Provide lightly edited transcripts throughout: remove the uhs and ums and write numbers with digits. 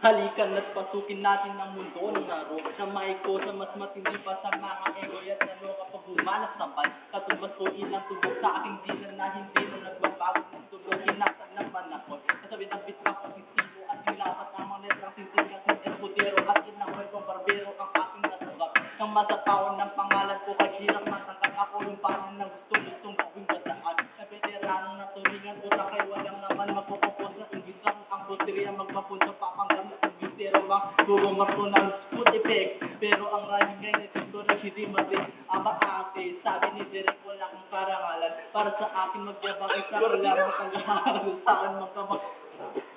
Halikan at pasukin natin ang mundo ng laro na maiko sa mas matindi pa sa mga ego at ano kapag humanap sa pan. Katumbas ko ilang tubok sa aking dilan na hindi na nagbabago ng tubok hinasag ng panahon. Kasabit ang bitrang positibo at nilapat ang mga letrang sintinyas ng embutero at inamoy kong barbero ang aking nasugap. Nang masapawan ng pangalan ko kay hirang matangkad ako yung parang na gustong gawing bataan. Na veteranong natulingan ko na kay walang naman magpupupos na imbisang ang puteriya magpapunta papanggang na imbitero bang gugumarto ng food effect. Pero ang running guy na dito na hindi matin ama ate sabi ni Derek wala akong karangalan para sa akin magyabang isa ko lang matagahan sa akin magkabang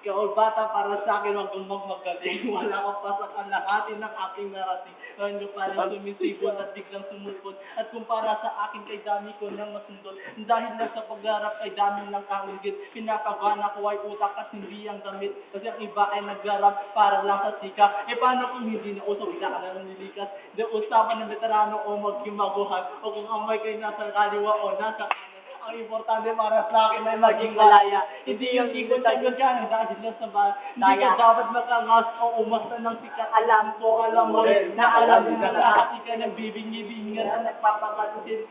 Kaol bata para sa akin wag kang magmagaling. Wala akong pasak ang lahati ng aking narating. Ngayon nyo parang sumisipon at biglang sumupot. At kumpara sa akin kay dami ko nang masundot. Dahil lang sa paggarap ay dami lang kaunggit. Pinakagana ko ay utak at hindi ang damit. Kasi ang iba ay naggarap para lang sa sika. E paano kung hindi na uso? Wala ka na nang nilikas. Di usapan ng veterano o maghimaguhan. O kung amay kayo nasa kaliwa o nasa kanan. Ang importante para sa akin ay maging malaya. Hindi yung ikot-ikot yan. Dahil lang sa bahay. Hindi ka dapat makangas o umasta ng sikat. Alam ko, alam mo rin, na alam mo na lahat. Ika nagbibingi-bingan at nagpapakasin.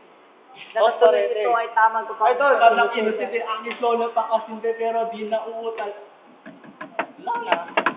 Ito ay tamang ko pa. Ito, anak inusin ang islo na pakasinde pero di na uutal. Wala na.